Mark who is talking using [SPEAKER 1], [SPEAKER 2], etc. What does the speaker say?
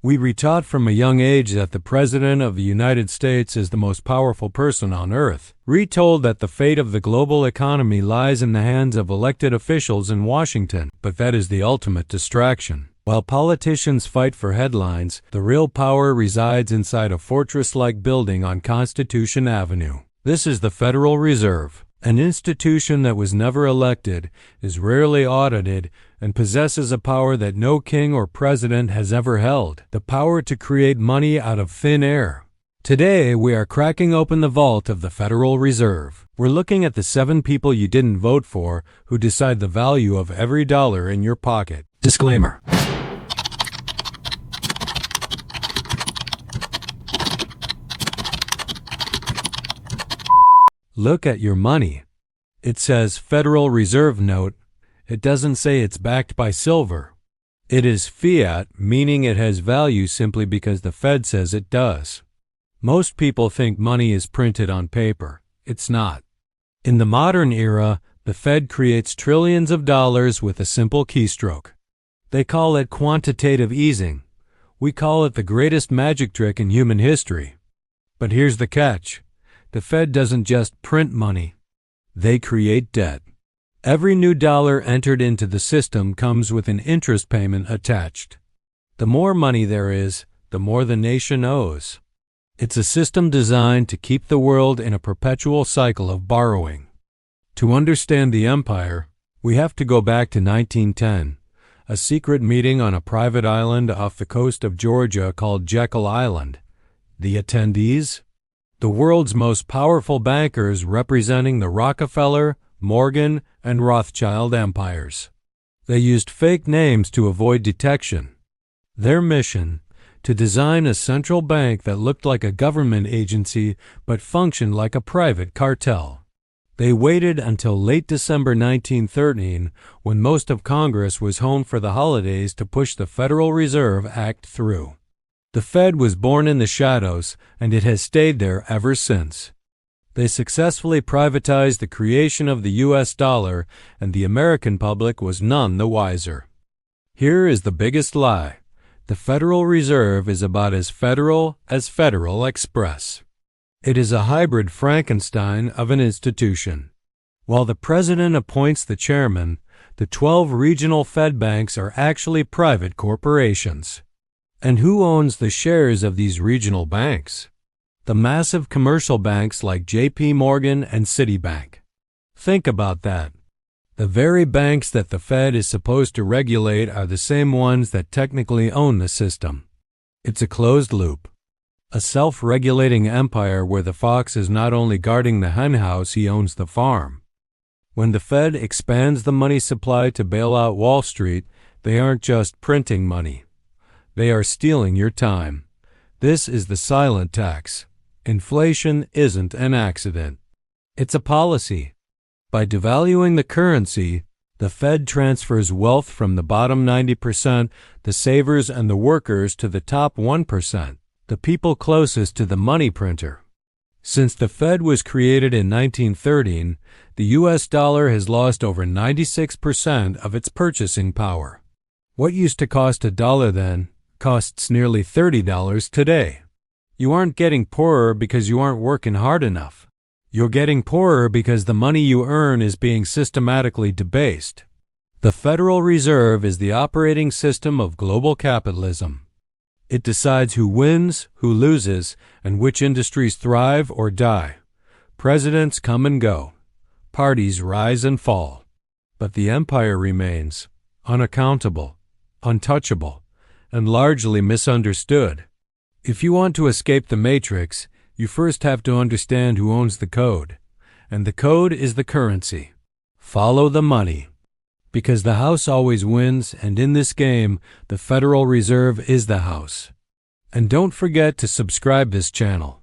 [SPEAKER 1] We were taught from a young age that the President of the United States is the most powerful person on earth. Retold that the fate of the global economy lies in the hands of elected officials in Washington, but that is the ultimate distraction. While politicians fight for headlines, the real power resides inside a fortress-like building on Constitution Avenue. This is the Federal Reserve, an institution that was never elected, is rarely audited, and possesses a power that no king or president has ever held, the power to create money out of thin air. Today, we are cracking open the vault of the Federal Reserve. We're looking at the 7 people you didn't vote for who decide the value of every dollar in your pocket. Disclaimer. Look at your money. It says Federal Reserve Note. It doesn't say it's backed by silver. It is fiat, meaning it has value simply because the Fed says it does. Most people think money is printed on paper. It's not. In the modern era, the Fed creates trillions of dollars with a simple keystroke. They call it quantitative easing. We call it the greatest magic trick in human history. But here's the catch. The Fed doesn't just print money. They create debt. Every new dollar entered into the system comes with an interest payment attached. The more money there is, the more the nation owes. It's a system designed to keep the world in a perpetual cycle of borrowing. To understand the empire, we have to go back to 1910, a secret meeting on a private island off the coast of Georgia called Jekyll Island. The attendees? The world's most powerful bankers representing the Rockefeller, Morgan, and Rothschild empires. They used fake names to avoid detection. Their mission: to design a central bank that looked like a government agency but functioned like a private cartel. They waited until late December 1913, when most of Congress was home for the holidays, to push the Federal Reserve Act through. The Fed was born in the shadows, and it has stayed there ever since. They successfully privatized the creation of the U.S. dollar, and the American public was none the wiser. Here is the biggest lie. The Federal Reserve is about as federal as Federal Express. It is a hybrid Frankenstein of an institution. While the president appoints the chairman, the 12 regional Fed banks are actually private corporations. And who owns the shares of these regional banks? The massive commercial banks like J.P. Morgan and Citibank. Think about that. The very banks that the Fed is supposed to regulate are the same ones that technically own the system. It's a closed loop. A self-regulating empire where the fox is not only guarding the henhouse, he owns the farm. When the Fed expands the money supply to bail out Wall Street, they aren't just printing money. They are stealing your time. This is the silent tax. Inflation isn't an accident. It's a policy. By devaluing the currency, the Fed transfers wealth from the bottom 90%, the savers and the workers, to the top 1%, the people closest to the money printer. Since the Fed was created in 1913, the U.S. dollar has lost over 96% of its purchasing power. What used to cost $1 then costs nearly $30 today. You aren't getting poorer because you aren't working hard enough. You're getting poorer because the money you earn is being systematically debased. The Federal Reserve is the operating system of global capitalism. It decides who wins, who loses, and which industries thrive or die. Presidents come and go. Parties rise and fall. But the empire remains unaccountable, untouchable, and largely misunderstood. If you want to escape the matrix, you first have to understand who owns the code. And the code is the currency. Follow the money. Because the house always wins, and in this game, the Federal Reserve is the house. And don't forget to subscribe this channel.